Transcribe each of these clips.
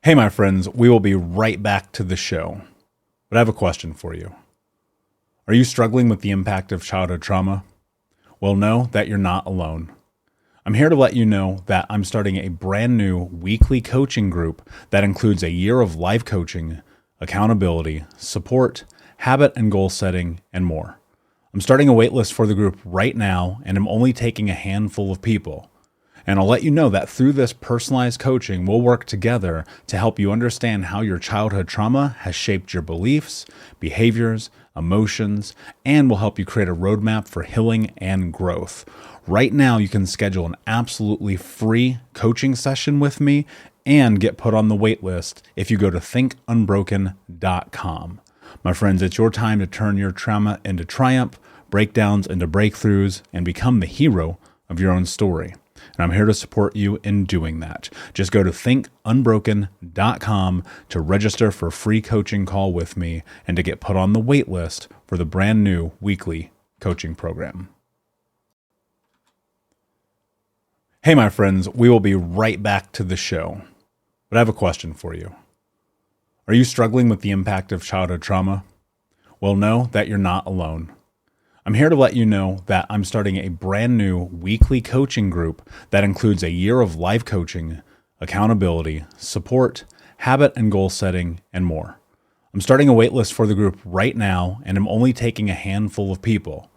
Hey, my friends, we will be right back to the show. But I have a question for you. Are you struggling with the impact of childhood trauma? Well, know that you're not alone. I'm here to let you know that I'm starting a brand new weekly coaching group that includes a year of life coaching, accountability, support, habit and goal setting, and more. I'm starting a waitlist for the group right now, and I'm only taking a handful of people. And I'll let you know that through this personalized coaching, we'll work together to help you understand how your childhood trauma has shaped your beliefs, behaviors, emotions, and will help you create a roadmap for healing and growth. Right now, you can schedule an absolutely free coaching session with me and get put on the wait list if you go to thinkunbroken.com. My friends, it's your time to turn your trauma into triumph, breakdowns into breakthroughs, and become the hero of your own story. And I'm here to support you in doing that. Just go to thinkunbroken.com to register for a free coaching call with me and to get put on the wait list for the brand new weekly coaching program. Hey, my friends, we will be right back to the show. But I have a question for you. Are you struggling with the impact of childhood trauma? Well, know that you're not alone. I'm here to let you know that I'm starting a brand new weekly coaching group that includes a year of life coaching, accountability, support, habit and goal setting, and more. I'm starting a waitlist for the group right now, and I'm only taking a handful of people.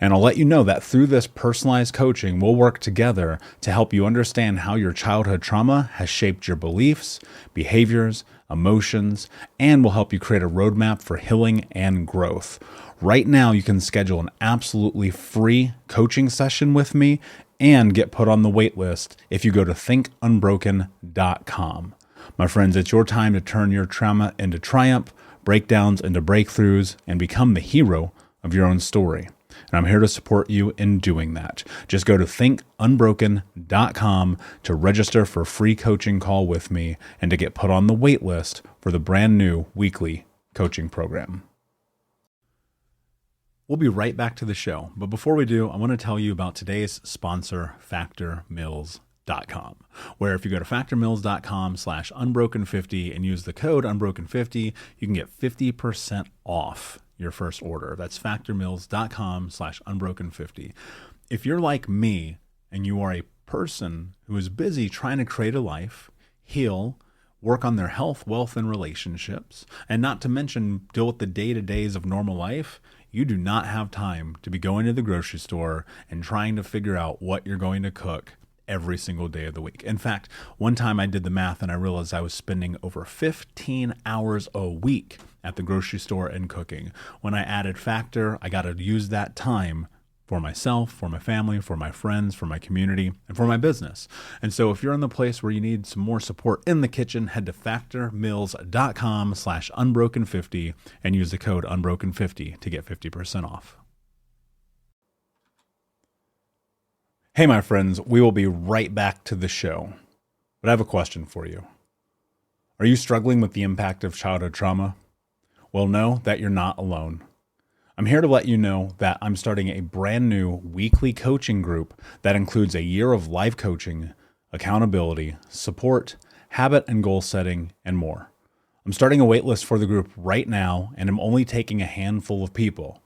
And I'll let you know that through this personalized coaching, we'll work together to help you understand how your childhood trauma has shaped your beliefs, behaviors, emotions, and will help you create a roadmap for healing and growth. Right now, you can schedule an absolutely free coaching session with me and get put on the wait list if you go to thinkunbroken.com. My friends, it's your time to turn your trauma into triumph, breakdowns into breakthroughs, and become the hero of your own story. And I'm here to support you in doing that. Just go to thinkunbroken.com to register for a free coaching call with me and to get put on the wait list for the brand new weekly coaching program. We'll be right back to the show. But before we do, I want to tell you about today's sponsor, factormills.com, where if you go to factormills.com/unbroken50 and use the code unbroken50, you can get 50% off your first order. That's factormills.com/unbroken50. If you're like me and you are a person who is busy trying to create a life, heal, work on their health, wealth, and relationships, and not to mention deal with the day-to-days of normal life, you do not have time to be going to the grocery store and trying to figure out what you're going to cook every single day of the week. In fact, one time I did the math and I realized I was spending over 15 hours a week at the grocery store and cooking. When I added Factor, I got to use that time for myself, for my family, for my friends, for my community, and for my business. And so if you're in the place where you need some more support in the kitchen, head to factormills.com/unbroken50 and use the code unbroken50 to get 50% off. Hey, my friends, we will be right back to the show. But I have a question for you. Are you struggling with the impact of childhood trauma? Well, know that you're not alone. I'm here to let you know that I'm starting a brand new weekly coaching group that includes a year of life coaching, accountability, support, habit and goal setting, and more. I'm starting a waitlist for the group right now, and I'm only taking a handful of people.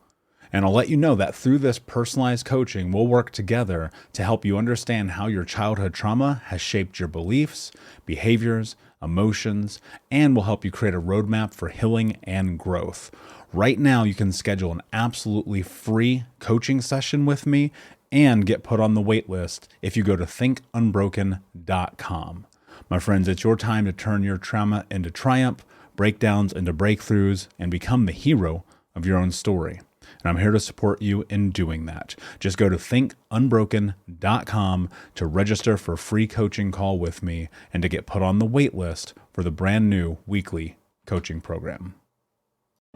And I'll let you know that through this personalized coaching, we'll work together to help you understand how your childhood trauma has shaped your beliefs, behaviors, emotions, and will help you create a roadmap for healing and growth. Right now, you can schedule an absolutely free coaching session with me and get put on the wait list if you go to thinkunbroken.com. My friends, it's your time to turn your trauma into triumph, breakdowns into breakthroughs, and become the hero of your own story. And I'm here to support you in doing that. Just go to thinkunbroken.com to register for a free coaching call with me and to get put on the wait list for the brand new weekly coaching program.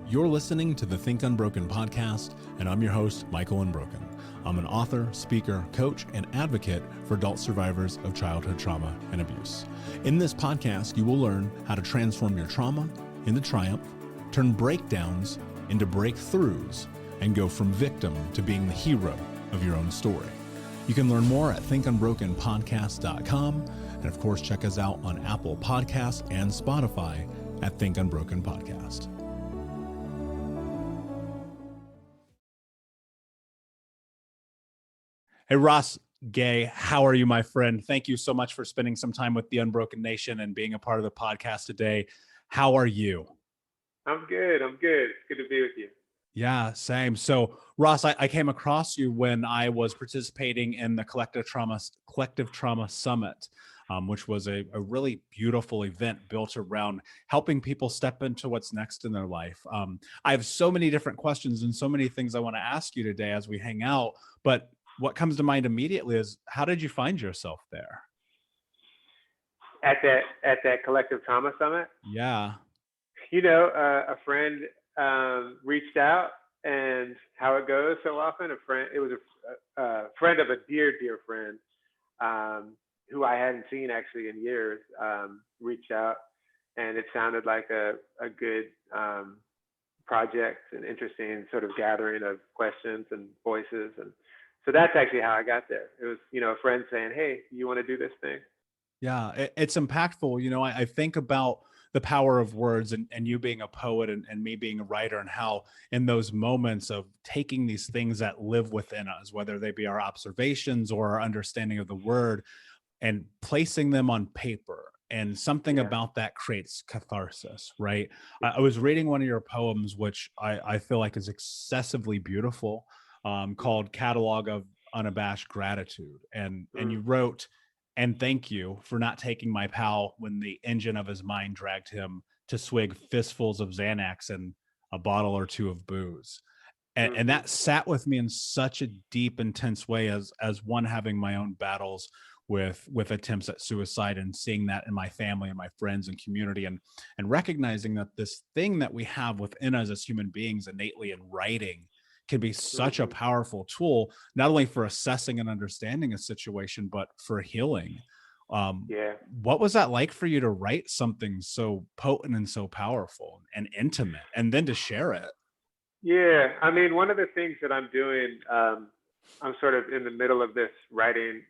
You're listening to the Think Unbroken podcast, and I'm your host, Michael Unbroken. I'm an author, speaker, coach, and advocate for adult survivors of childhood trauma and abuse. In this podcast, you will learn how to transform your trauma into triumph, turn breakdowns into breakthroughs, and go from victim to being the hero of your own story. You can learn more at thinkunbrokenpodcast.com. And of course, check us out on Apple Podcasts and Spotify at Think Unbroken Podcast. Hey, Ross Gay, how are you, my friend? Thank you so much for spending some time with the Unbroken Nation and being a part of the podcast today. How are you? I'm good. It's good to be with you. Yeah, same. So, Ross, I came across you when I was participating in the Collective Trauma Summit, which was a really beautiful event built around helping people step into what's next in their life. I have so many different questions and so many things I want to ask you today as we hang out. But what comes to mind immediately is, how did you find yourself there? At that Collective Trauma Summit? Yeah. A friend reached out, and how it goes so often, it was a friend of a dear friend who I hadn't seen actually in years, reached out, and it sounded like a good project, an interesting sort of gathering of questions and voices. And so that's actually how I got there. It was, a friend saying, "Hey, you want to do this thing?" Yeah, it's impactful. I think about the power of words and you being a poet and me being a writer, and how in those moments of taking these things that live within us, whether they be our observations or our understanding of the word, and placing them on paper, and something about that creates catharsis, right? I was reading one of your poems, which I feel like is excessively beautiful, called Catalog of Unabashed Gratitude. And you wrote, "And thank you for not taking my pal when the engine of his mind dragged him to swig fistfuls of Xanax and a bottle or two of booze." And that sat with me in such a deep, intense way, as one having my own battles with attempts at suicide, and seeing that in my family and my friends and community, and recognizing that this thing that we have within us as human beings innately in writing can be such a powerful tool, not only for assessing and understanding a situation, but for healing. What was that like for you to write something so potent and so powerful and intimate, and then to share it? Yeah, I mean, one of the things that I'm doing, I'm sort of in the middle of this writing.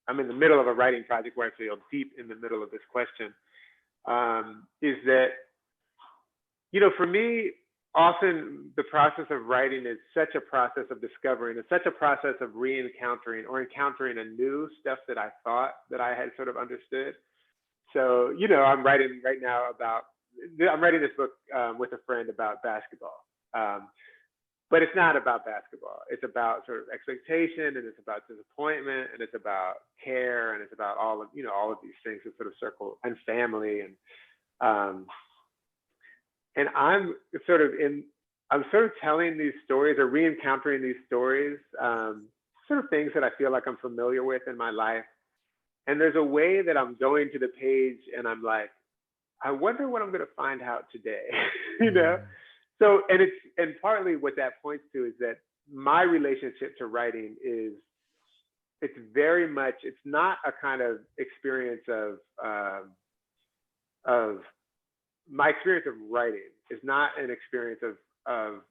I'm in the middle of a writing project where I feel deep in the middle of this question. Is that, for me, often the process of writing is such a process of discovering. It's such a process of re-encountering or encountering a new stuff that I thought that I had sort of understood. So, I'm writing this book with a friend about basketball. But it's not about basketball. It's about sort of expectation, and it's about disappointment, and it's about care, and it's about all of these things that sort of circle, and family. And I'm sort of telling these stories, or re-encountering these stories, sort of things that I feel like I'm familiar with in my life. And there's a way that I'm going to the page, and I'm like, I wonder what I'm going to find out today, So, and partly what that points to is that my relationship to writing is, it's very much, it's not a kind of experience of my experience of writing is not an experience of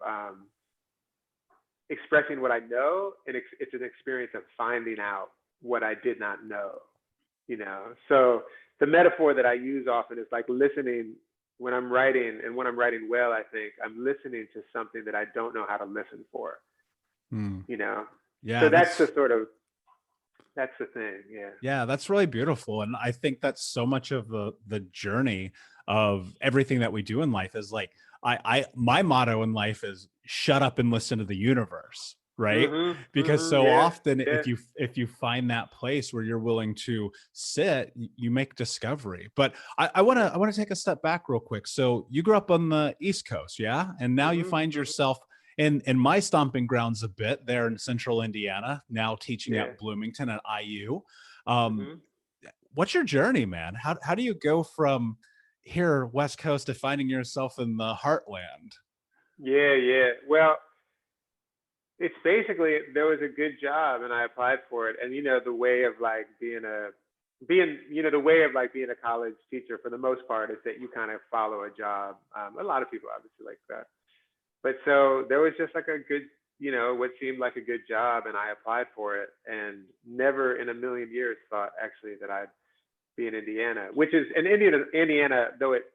expressing what I know, and it's an experience of finding out what I did not know, So the metaphor that I use often is like listening when I'm writing, and when I'm writing well, I think I'm listening to something that I don't know how to listen for, Yeah, So that's the thing. Yeah, that's really beautiful. And I think that's so much of the journey of everything that we do in life is like, my motto in life is shut up and listen to the universe. Right. Because so often if you find that place where you're willing to sit, you make discovery. But I want to take a step back real quick. So you grew up on the East Coast. Yeah. And now you find yourself in my stomping grounds a bit there in central Indiana, now teaching at Bloomington at IU. What's your journey, man? How do you go from here, West Coast, to finding yourself in the heartland? Yeah. Well, it's basically, there was a good job and I applied for it. And, the way of like being a college teacher for the most part is that you kind of follow a job. A lot of people obviously like that. But so there was just like a good what seemed like a good job, and I applied for it, and never in a million years thought actually that I'd be in Indiana, which is in Indiana, though it's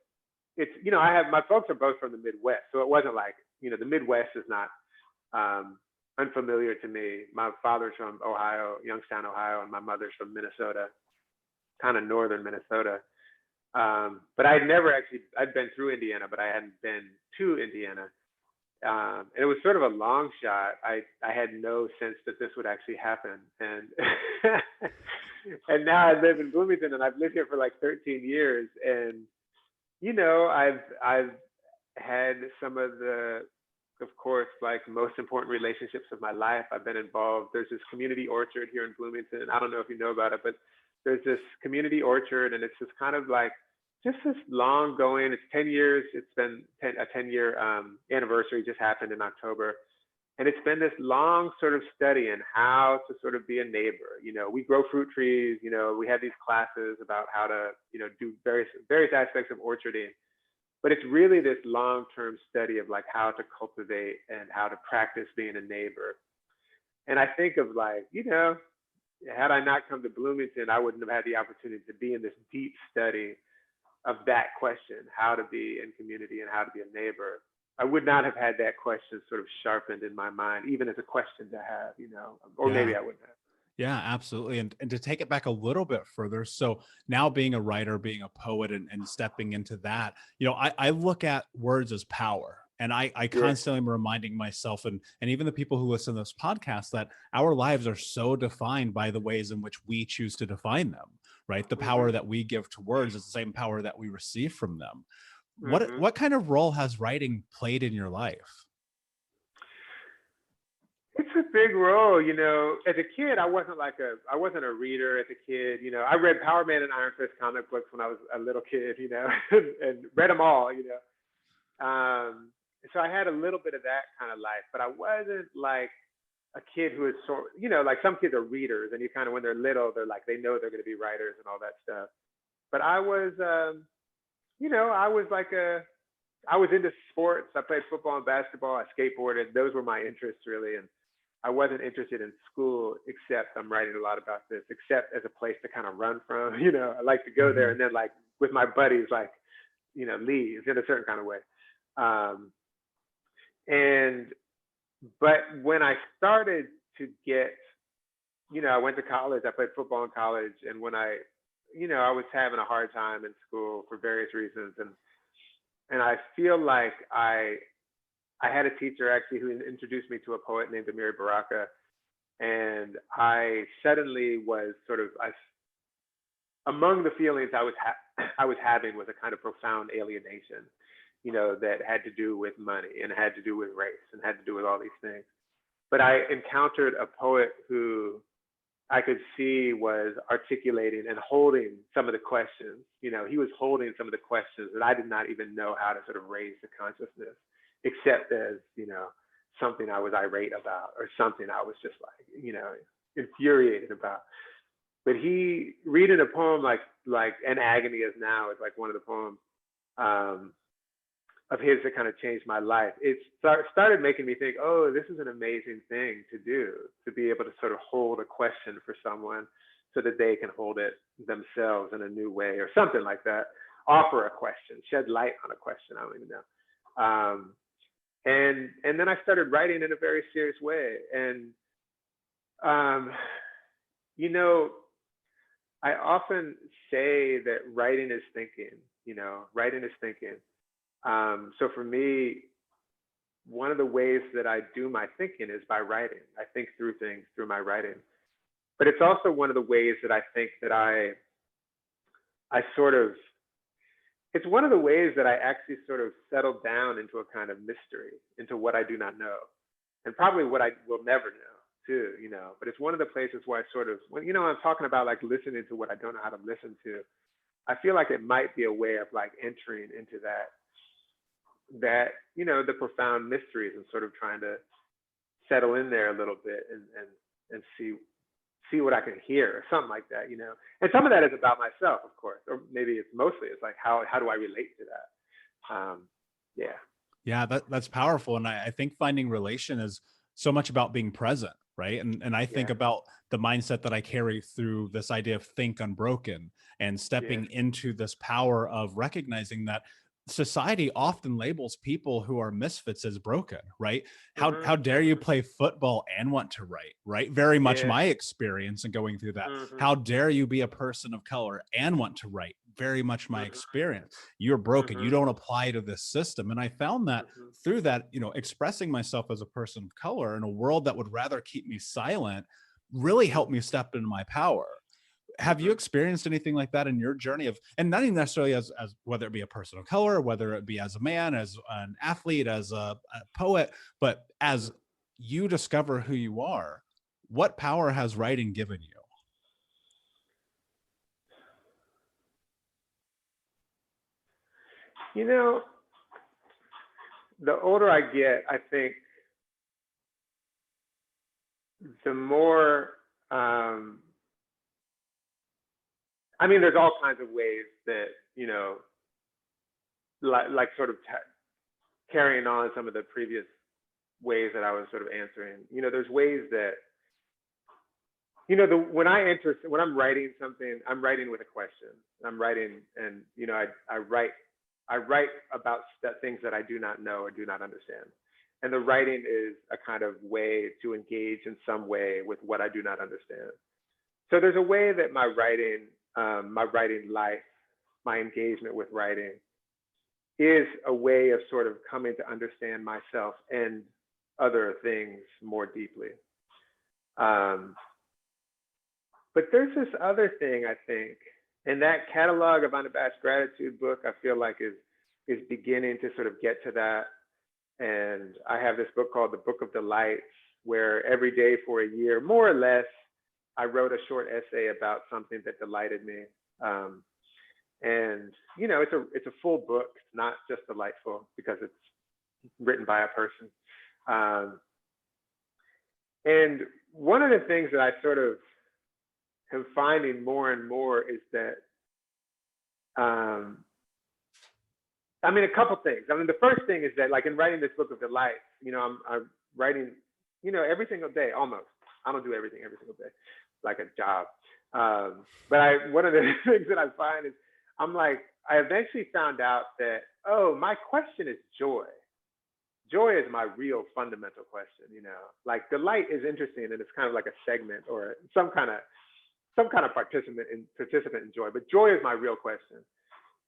I have my folks are both from the Midwest, so it wasn't like the Midwest is not unfamiliar to me. My father's from Ohio, Youngstown, Ohio, and my mother's from Minnesota, kind of northern Minnesota. But I'd been through Indiana, but I hadn't been to Indiana. And it was sort of a long shot. I had no sense that this would actually happen. And and now I live in Bloomington, and I've lived here for like 13 years. And, I've had some of course, like most important relationships of my life. I've been involved. There's this community orchard here in Bloomington. I don't know if you know about it, but there's this community orchard, and it's just kind of like just this long going. It's 10 years. It's been a 10-year anniversary just happened in October. And it's been this long sort of study in how to sort of be a neighbor. We grow fruit trees. We had these classes about how to, do various aspects of orcharding. But it's really this long-term study of like how to cultivate and how to practice being a neighbor. And I think of like, had I not come to Bloomington, I wouldn't have had the opportunity to be in this deep study of that question, how to be in community and how to be a neighbor. I would not have had that question sort of sharpened in my mind, even as a question to have, or maybe I wouldn't have. Yeah, absolutely. And to take it back a little bit further, so now being a writer, being a poet, and stepping into that, I look at words as power. And I constantly am reminding myself and even the people who listen to this podcast that our lives are so defined by the ways in which we choose to define them, right? The power that we give to words is the same power that we receive from them. What kind of role has writing played in your life? It's a big role, As a kid, I wasn't a reader. As a kid, I read Power Man and Iron Fist comic books when I was a little kid, and read them all, So I had a little bit of that kind of life, but I wasn't like a kid who is like some kids are readers, and you kind of when they're little, they're like they know they're going to be writers and all that stuff. But I was, I was into sports. I played football and basketball. I skateboarded. Those were my interests really, and I wasn't interested in school, except I'm writing a lot about this, except as a place to kind of run from. I like to go there and then like with my buddies, like, leave in a certain kind of way. But when I started to get, I went to college, I played football in college. And when I was having a hard time in school for various reasons. And I feel like I had a teacher actually who introduced me to a poet named Amiri Baraka. And I suddenly was sort of, among the feelings I was having was a kind of profound alienation, that had to do with money and had to do with race and had to do with all these things. But I encountered a poet who I could see was articulating and holding some of the questions. He was holding some of the questions that I did not even know how to sort of raise the consciousness, except as, something I was irate about or something I was just like, infuriated about. But he reading a poem like "An Agony Is Now" is like one of the poems of his that kind of changed my life. It started making me think, oh, this is an amazing thing to do, to be able to sort of hold a question for someone so that they can hold it themselves in a new way or something like that. Offer a question, shed light on a question, I don't even know. And then I started writing in a very serious way. And, I often say that writing is thinking, writing is thinking. So for me, one of the ways that I do my thinking is by writing. I think through things through my writing. But it's also one of the ways that I think that it's one of the ways that I actually sort of settle down into a kind of mystery, into what I do not know, and probably what I will never know too, but it's one of the places where I sort of, I'm talking about like listening to what I don't know how to listen to. I feel like it might be a way of like entering into that, the profound mysteries and sort of trying to settle in there a little bit and see what I can hear or something like that, And some of that is about myself, of course, or maybe it's like how do I relate to that? Yeah, that's powerful. And I think finding relation is so much about being present, right? And I think Yeah. about the mindset that I carry through this idea of think unbroken and Yeah. stepping into this power of recognizing that society often labels people who are misfits as broken, right? How dare you play football and want to write, right? Very much Yeah. my experience in going through that. Mhm. How dare you be a person of color and want to write? Very much my Mhm. experience. You're broken. You Mhm. don't apply to this system. And I found that Mhm. through that, expressing myself as a person of color in a world that would rather keep me silent really helped me step into my power. Have you Mhm. experienced anything like that in your journey of, and not even necessarily as whether it be a person of color, whether it be as a man, as an athlete, as a poet, but as Mhm. you discover who you are, what power has writing given you? You know, the older I get, I think the more, I mean, there's all kinds of ways that, like sort of carrying on some of the previous ways that I was sort of answering. There's ways that, when I'm writing something, I'm writing with a question. I'm writing, and I write about things that I do not know or do not understand. And the writing is a kind of way to engage in some way with what I do not understand. So there's a way that my writing life, my engagement with writing is a way of sort of coming to understand myself and other things more deeply. Um, but there's this other thing, I think, and that Catalog of Unabashed Gratitude book, I feel like is beginning to sort of get to that. And I have this book called The Book of Delights, where every day for a year, more or less, I wrote a short essay about something that delighted me. Um, and it's a full book. It's not just delightful because it's written by a person. Um, and one of the things that I sort of am finding more and more is that, um, I mean, a couple things. I mean, the first thing is that, like, in writing this book of delights, I'm writing, every single day almost. I don't do everything every single day, like a job. But one of the things that I find is I eventually found out that, oh, my question is joy. Joy is my real fundamental question. Like delight is interesting and it's kind of like a segment or some kind of participant in joy, but joy is my real question.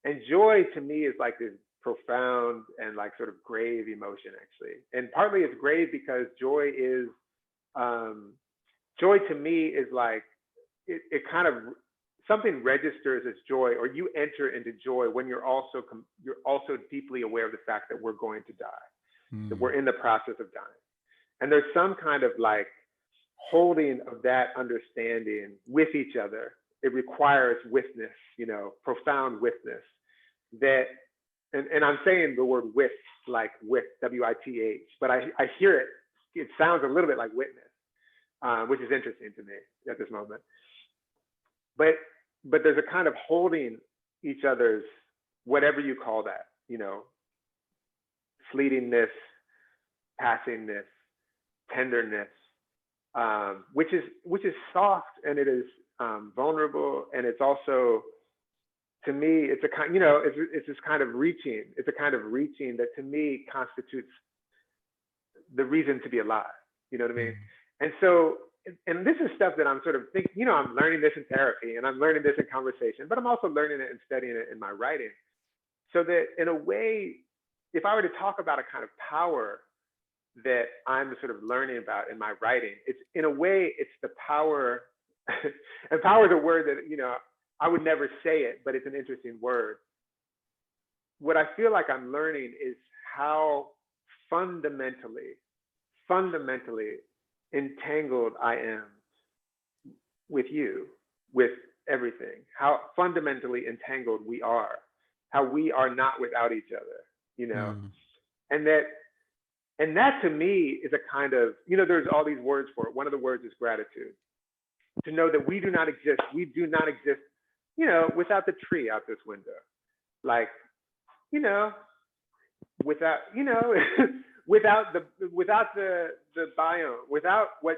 And joy to me is like this profound and like sort of grave emotion, actually. And partly it's grave because joy to me is like it kind of something registers as joy, or you enter into joy when you're also deeply aware of the fact that we're going to die, that we're in the process of dying, and there's some kind of like holding of that understanding with each other. It requires witness, profound witness. That, and I'm saying the word with, like with, W-I-T-H, but I hear it. It sounds a little bit like witness, which is interesting to me at this moment. But there's a kind of holding each other's, whatever you call that, fleetingness, passingness, tenderness, which is soft, and it is vulnerable, and it's also, to me, it's a kind, it's this kind of reaching. It's a kind of reaching that to me constitutes the reason to be alive. You know what I mean? And so, and this is stuff that I'm sort of thinking, I'm learning this in therapy and I'm learning this in conversation, but I'm also learning it and studying it in my writing. So that in a way, if I were to talk about a kind of power that I'm sort of learning about in my writing, it's in a way, it's the power, and power is a word that, I would never say it, but it's an interesting word. What I feel like I'm learning is how fundamentally entangled I am with you, with everything, how fundamentally entangled we are, how we are not without each other, and that to me is a kind of, there's all these words for it. One of the words is gratitude. To know that we do not exist, without the tree out this window. Like, without, without the biome, without what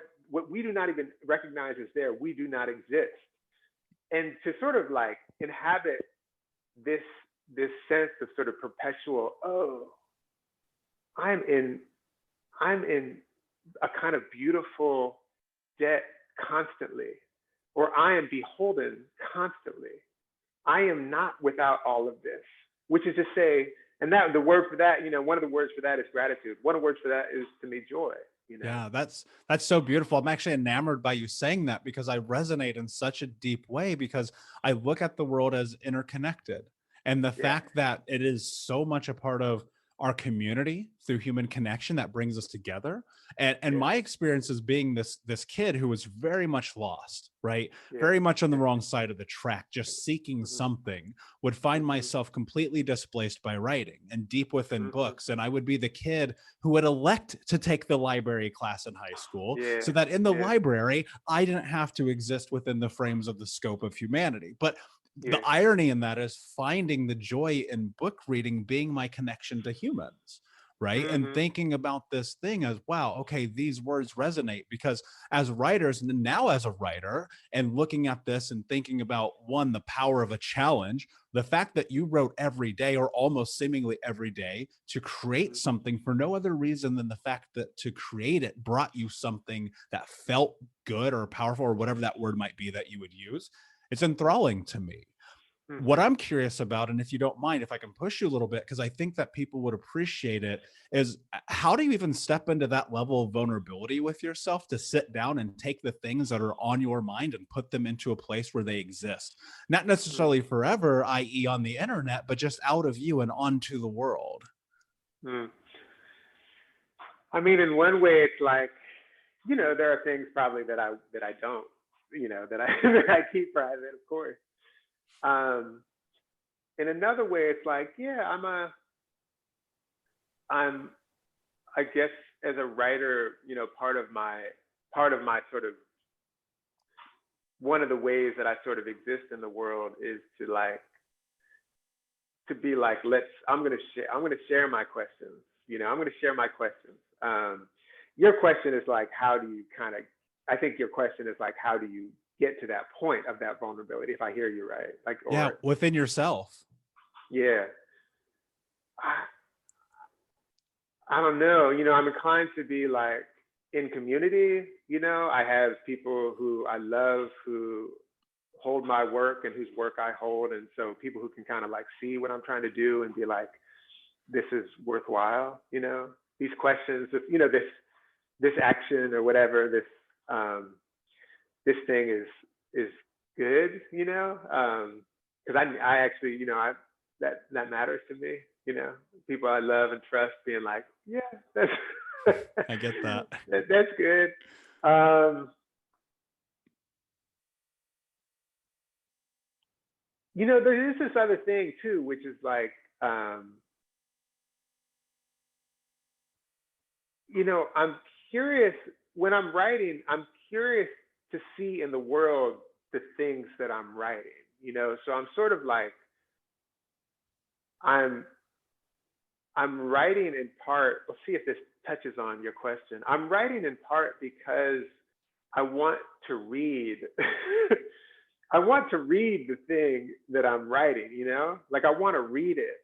we do not even recognize is there, we do not exist. And to sort of like inhabit this sense of sort of perpetual, oh, I'm in a kind of beautiful debt constantly, or I am beholden constantly. I am not without all of this, which is to say, and that the word for that, one of the words for that is gratitude. One of the words for that is to me joy. Yeah, that's so beautiful. I'm actually enamored by you saying that because I resonate in such a deep way because I look at the world as interconnected. And the Yeah. fact that it is so much a part of our community through human connection that brings us together. And Yeah. my experience is being this kid who was very much lost, right? Yeah. Very much on the wrong side of the track, just seeking something, would find myself completely displaced by writing and deep within books. And I would be the kid who would elect to take the library class in high school Yeah. so that in the Yeah. library, I didn't have to exist within the frames of the scope of humanity. But Yeah. the irony in that is finding the joy in book reading being my connection to humans, right? And thinking about this thing as, wow, okay, these words resonate because as writers, and now as a writer, and looking at this and thinking about one, the power of a challenge, the fact that you wrote every day or almost seemingly every day to create something for no other reason than the fact that to create it brought you something that felt good or powerful or whatever that word might be that you would use. It's enthralling to me. What I'm curious about, and if you don't mind, if I can push you a little bit, because I think that people would appreciate it, is how do you even step into that level of vulnerability with yourself to sit down and take the things that are on your mind and put them into a place where they exist? Not necessarily forever, i.e. on the internet, but just out of you and onto the world. I mean, in one way, it's like, there are things probably that I don't, that I that I keep private, of course. In another way, it's like, yeah, I'm, I guess as a writer, part of my sort of, one of the ways that I sort of exist in the world is to be like, I'm going to share my questions. I'm going to share my questions. Your question is like, how do you I think your question is like, how do you get to that point of that vulnerability, if I hear you right? Like, yeah, within yourself. Yeah. I don't know. I'm inclined to be like in community. I have people who I love who hold my work and whose work I hold. And so people who can kind of like see what I'm trying to do and be like, this is worthwhile, these questions, this action or whatever, this thing is good, because I actually, that matters to me, people I love and trust being like, yeah, that's I get that. That's good. There is this other thing too, which is like, I'm curious when I'm writing, I'm curious to see in the world the things that I'm writing, so I'm sort of like, I'm writing in part, let's see if this touches on your question. I'm writing in part because I want to read, I want to read the thing that I'm writing, like I want to read it.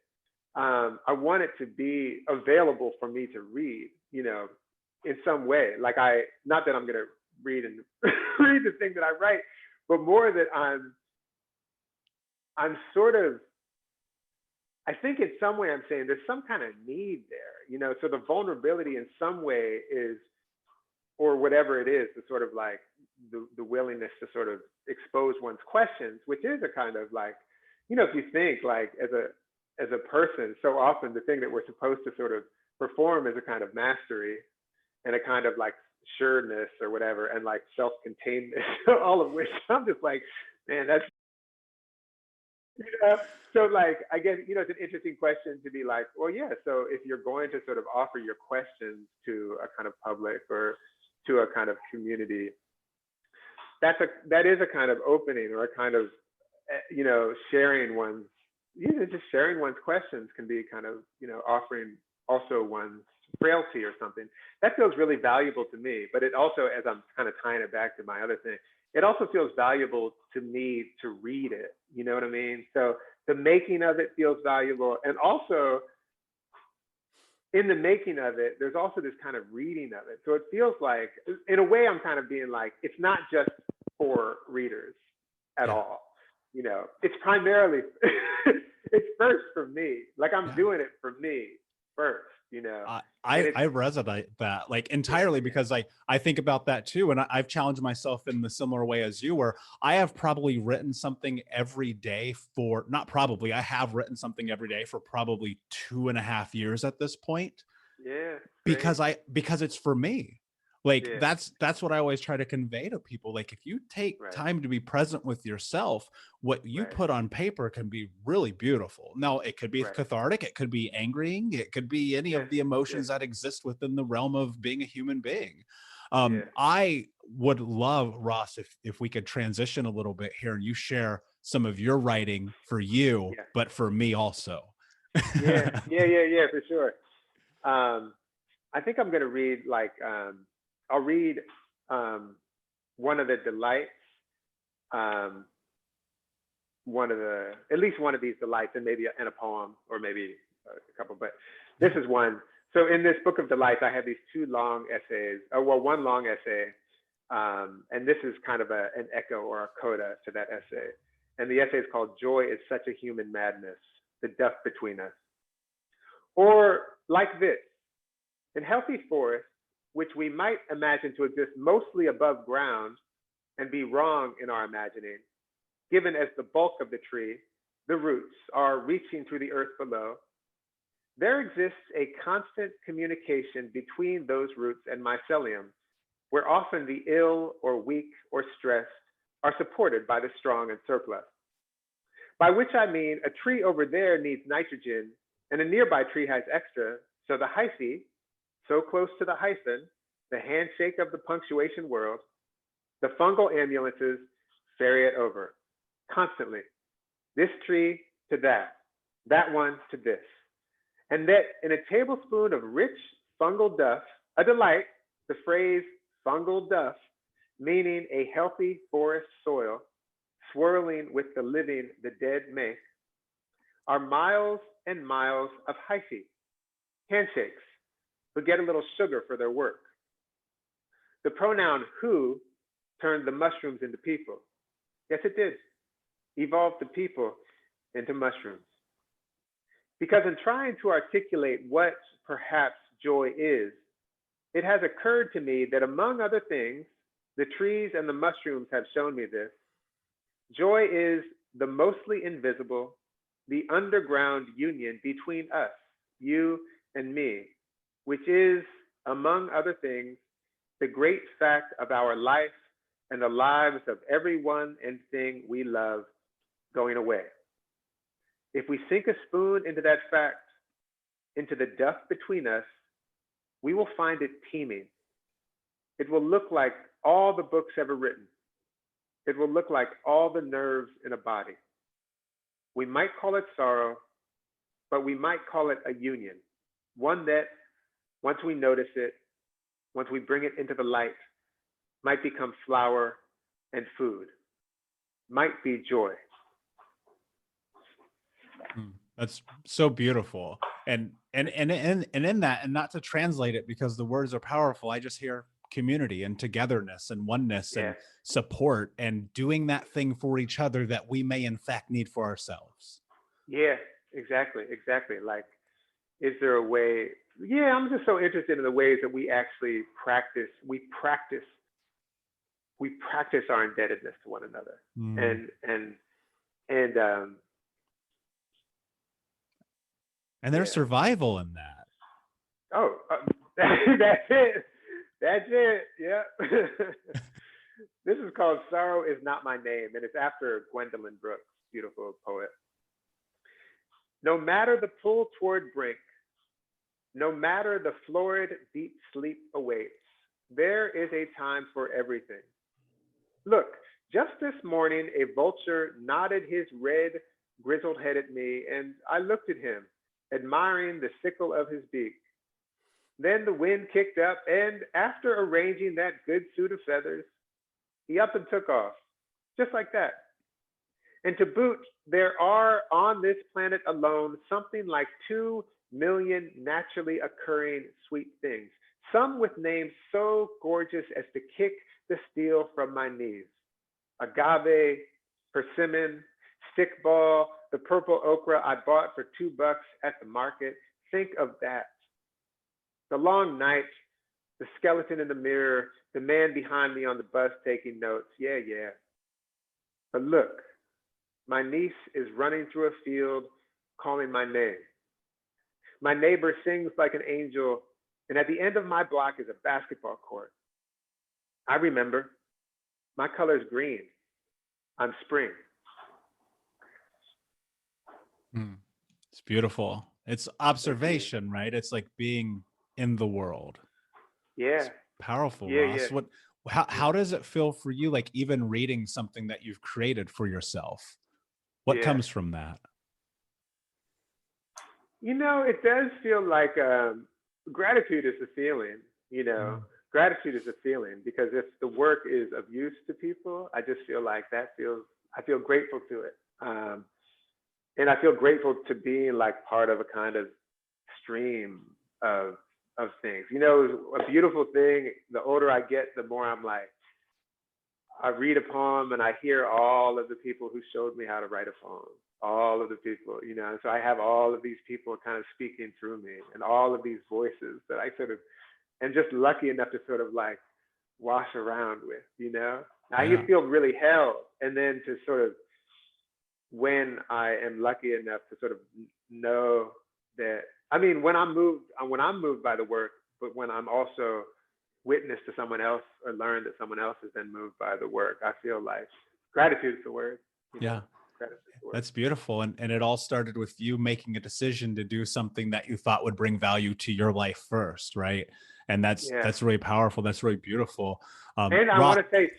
I want it to be available for me to read, in some way. Like not that I'm going to read and read the thing that I write, but more that I'm sort of, I think in some way I'm saying there's some kind of need there, so the vulnerability in some way is, or whatever it is, the sort of like the willingness to sort of expose one's questions, which is a kind of like, if you think like as a person, so often the thing that we're supposed to sort of perform is a kind of mastery and a kind of like sureness or whatever, and like self-containedness, all of which I'm just like, man, that's, so like, I guess, it's an interesting question to be like, well, yeah, so if you're going to sort of offer your questions to a kind of public or to a kind of community, that is a kind of opening or a kind of, sharing just sharing one's questions can be kind of, offering also one's frailty or something, that feels really valuable to me. But it also, as I'm kind of tying it back to my other thing, it also feels valuable to me to read it. You know what I mean? So the making of it feels valuable. And also, in the making of it, there's also this kind of reading of it. So it feels like, in a way, I'm kind of being like, it's not just for readers at all. You know, it's primarily, it's first for me. Like I'm doing it for me first, you know. I resonate that like entirely because I think about that too. And I've challenged myself in the similar way as you, where I have probably written something every day for, not probably, I have written something every day for probably 2.5 years at this point. Yeah. Because it's for me. Like that's what I always try to convey to people. Like if you take time to be present with yourself, what you put on paper can be really beautiful. Now it could be cathartic, it could be angering, it could be any of the emotions that exist within the realm of being a human being. I would love, Ross, if we could transition a little bit here and you share some of your writing for you, but for me also. Yeah, for sure. I think I'm going to read like, I'll read one of the delights, at least one of these delights, and maybe in a poem or maybe a couple, but this is one. So in this book of delights, I have these two long essays, one long essay, and this is kind of an echo or a coda to that essay. And the essay is called Joy is Such a Human Madness, the Duff Between Us. Or like this, in healthy forests, which we might imagine to exist mostly above ground and be wrong in our imagining, given as the bulk of the tree, the roots, are reaching through the earth below, there exists a constant communication between those roots and mycelium, where often the ill or weak or stressed are supported by the strong and surplus. By which I mean a tree over there needs nitrogen and a nearby tree has extra, so the hyphae, so close to the hyphen, the handshake of the punctuation world, the fungal ambulances ferry it over constantly. This tree to that one to this. And that in a tablespoon of rich fungal duff, a delight, the phrase fungal duff, meaning a healthy forest soil, swirling with the living the dead make, are miles and miles of hyphae, handshakes, who get a little sugar for their work. The pronoun who turned the mushrooms into people. Yes, it did. Evolved the people into mushrooms. Because in trying to articulate what perhaps joy is, it has occurred to me that among other things, the trees and the mushrooms have shown me this, joy is the mostly invisible, the underground union between us, you and me, which is, among other things, the great fact of our life and the lives of everyone and thing we love going away. If we sink a spoon into that fact, into the duff between us, we will find it teeming. It will look like all the books ever written. It will look like all the nerves in a body. We might call it sorrow, but we might call it a union, one that, once we notice it, once we bring it into the light, might become flower and food, might be joy. That's so beautiful. And in that, and not to translate it because the words are powerful, I just hear community and togetherness and oneness and support and doing that thing for each other that we may in fact need for ourselves. Yeah, exactly. Like, is there a way? Yeah, I'm just so interested in the ways that we actually practice our indebtedness to one another. And there's survival in that. Oh, that's it. Yeah. This is called Sorrow Is Not My Name, and it's after Gwendolyn Brooks, beautiful poet. No matter the pull toward brink, no matter the florid deep sleep awaits, there is a time for everything. Look, just this morning, a vulture nodded his red, grizzled head at me, and I looked at him, admiring the sickle of his beak. Then the wind kicked up, and after arranging that good suit of feathers, he up and took off, just like that. And to boot, there are on this planet alone something like 2 million naturally occurring sweet things, some with names so gorgeous as to kick the steel from my knees. Agave, persimmon, stickball, the purple okra I bought for $2 at the market. Think of that. The long night, the skeleton in the mirror, the man behind me on the bus taking notes. Yeah, yeah. But look, my niece is running through a field calling my name. My neighbor sings like an angel, and at the end of my block is a basketball court. I remember. My color's green. I'm spring. It's beautiful. It's observation, right? It's like being in the world. Yeah. It's powerful, Yeah, Ross. yeah. How does it feel for you, like even reading something that you've created for yourself? What comes from that? You know, it does feel like gratitude is a feeling, gratitude is a feeling, because if the work is of use to people, I just feel like I feel grateful to it. And I feel grateful to being like part of a kind of stream of things. You know, a beautiful thing, the older I get, the more I'm like, I read a poem and I hear all of the people who showed me how to write a poem, all of the people, and so I have all of these people kind of speaking through me and all of these voices that I sort of am just lucky enough to sort of like wash around with, I just feel really held. And then to sort of, when I am lucky enough to sort of know that, I mean, when I'm moved by the work, but when I'm also witness to someone else or learn that someone else has been moved by the work, I feel like gratitude is the word. Yeah. That's beautiful. And it all started with you making a decision to do something that you thought would bring value to your life first, right? And that's really powerful. That's really beautiful. And I want to say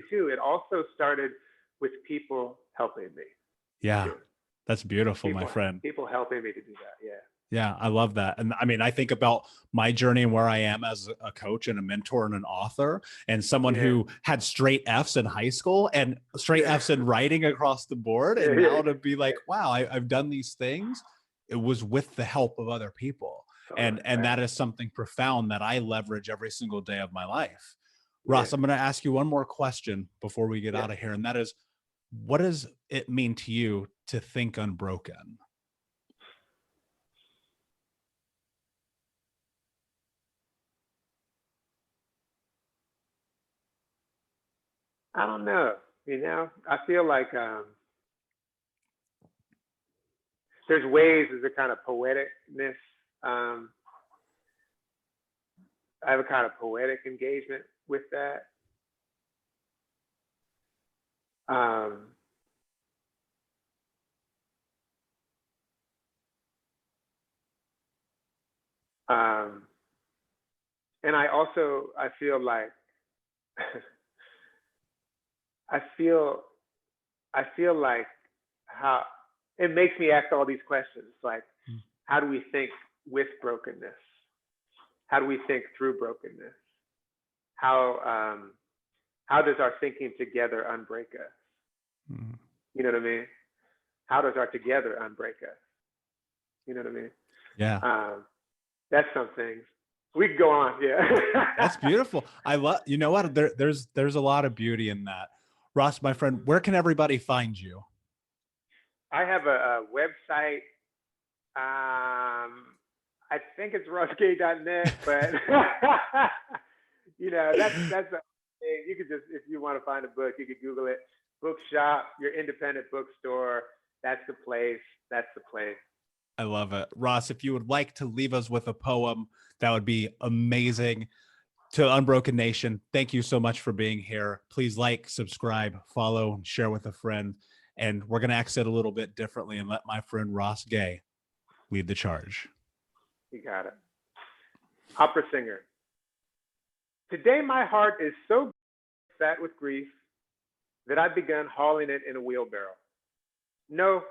too, it also started with people helping me. Yeah. Too. That's beautiful, my friend. People helping me to do that. Yeah. Yeah, I love that. And I mean, I think about my journey and where I am as a coach and a mentor and an author and someone who had straight Fs in high school and straight Fs in writing across the board. And now to be like, wow, I've done these things. It was with the help of other people. And that is something profound that I leverage every single day of my life. Ross, I'm going to ask you one more question before we get out of here. And that is, what does it mean to you to think unbroken? I don't know. I feel like there's a kind of poeticness. I have a kind of poetic engagement with that. And I feel like I feel like how it makes me ask all these questions, like, how do we think with brokenness? How do we think through brokenness? How does our thinking together unbreak us? You know what I mean? How does our together unbreak us? You know what I mean? Yeah. That's some things. We can go on. Yeah. That's beautiful. I love, you know what? There's a lot of beauty in that. Ross, my friend, where can everybody find you? I have a website. I think it's rossgay.net, but that's a, you could just, if you want to find a book, you could Google it. Bookshop, your independent bookstore. That's the place. That's the place. I love it. Ross, if you would like to leave us with a poem, that would be amazing. To Unbroken Nation, thank you so much for being here. Please like, subscribe, follow, share with a friend. And we're going to exit a little bit differently and let my friend Ross Gay lead the charge. You got it. Opera singer. Today my heart is so fat with grief that I've begun hauling it in a wheelbarrow. No,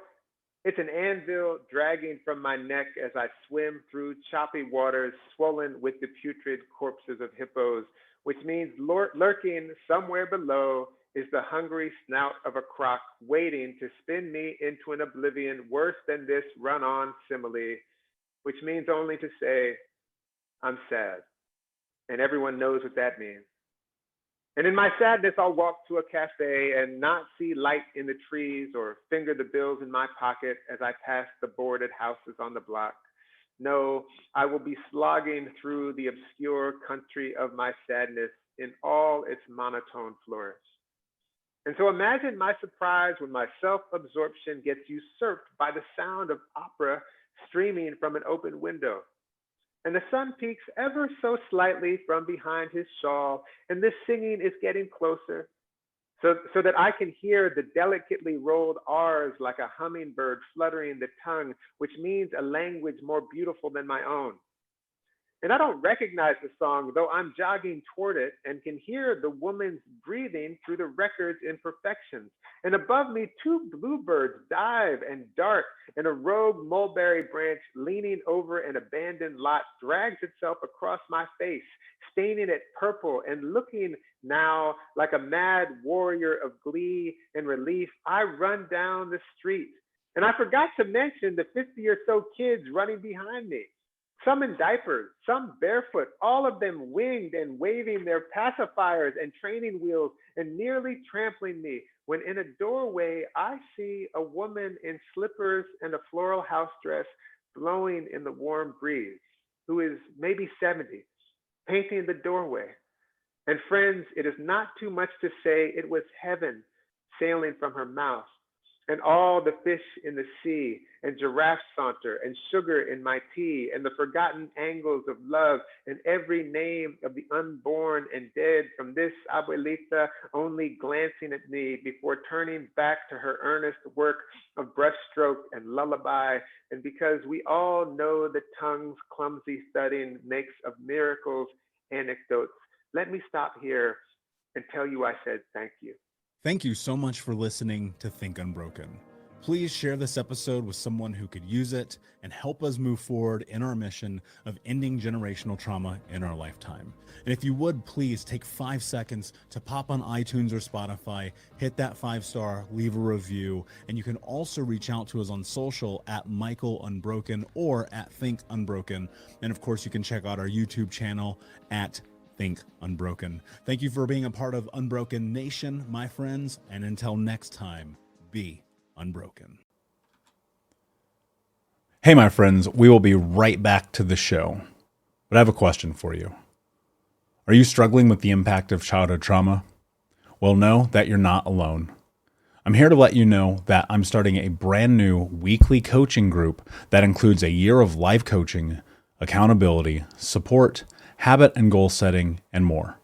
It's an anvil dragging from my neck as I swim through choppy waters swollen with the putrid corpses of hippos, which means lurking somewhere below is the hungry snout of a croc waiting to spin me into an oblivion worse than this run-on simile, which means only to say, I'm sad. And everyone knows what that means. And in my sadness, I'll walk to a cafe and not see light in the trees or finger the bills in my pocket as I pass the boarded houses on the block. No, I will be slogging through the obscure country of my sadness in all its monotone flourish. And so imagine my surprise when my self-absorption gets usurped by the sound of opera streaming from an open window. And the sun peeks ever so slightly from behind his shawl, and this singing is getting closer, so that I can hear the delicately rolled R's like a hummingbird fluttering the tongue, which means a language more beautiful than my own. And I don't recognize the song, though I'm jogging toward it and can hear the woman's breathing through the record's imperfections. And above me, two bluebirds dive and dart, and a rogue mulberry branch leaning over an abandoned lot drags itself across my face, staining it purple and looking now like a mad warrior of glee and relief. I run down the street. And I forgot to mention the 50 or so kids running behind me. Some in diapers, some barefoot, all of them winged and waving their pacifiers and training wheels and nearly trampling me, when in a doorway I see a woman in slippers and a floral house dress blowing in the warm breeze, who is maybe 70, painting the doorway. And friends, it is not too much to say it was heaven sailing from her mouth, and all the fish in the sea, and giraffe saunter, and sugar in my tea, and the forgotten angles of love, and every name of the unborn and dead, from this abuelita only glancing at me before turning back to her earnest work of brushstroke and lullaby. And because we all know the tongue's clumsy studying makes of miracles anecdotes, let me stop here and tell you I said thank you. Thank you so much for listening to Think Unbroken. Please share this episode with someone who could use it and help us move forward in our mission of ending generational trauma in our lifetime. And if you would, please take 5 seconds to pop on iTunes or Spotify, hit that 5-star, leave a review, and you can also reach out to us on social at Michael Unbroken or at Think Unbroken. And of course, you can check out our YouTube channel at Think Unbroken. Thank you for being a part of Unbroken Nation, my friends, and until next time, be unbroken. Hey, my friends, we will be right back to the show, but I have a question for you. Are you struggling with the impact of childhood trauma? Well, know that you're not alone. I'm here to let you know that I'm starting a brand new weekly coaching group that includes a year of live coaching, accountability, support, habit and goal setting, and more.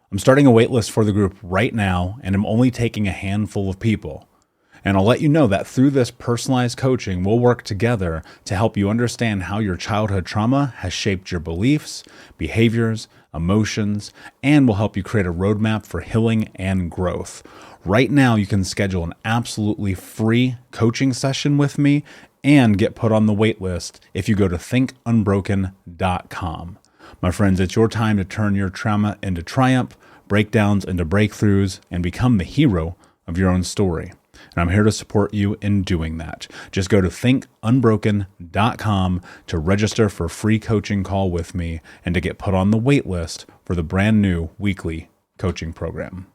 I'm starting a waitlist for the group right now, and I'm only taking a handful of people. And I'll let you know that through this personalized coaching, we'll work together to help you understand how your childhood trauma has shaped your beliefs, behaviors, emotions, and will help you create a roadmap for healing and growth. Right now, you can schedule an absolutely free coaching session with me and get put on the waitlist if you go to thinkunbroken.com. My friends, it's your time to turn your trauma into triumph, breakdowns into breakthroughs, and become the hero of your own story. And I'm here to support you in doing that. Just go to thinkunbroken.com to register for a free coaching call with me and to get put on the wait list for the brand new weekly coaching program.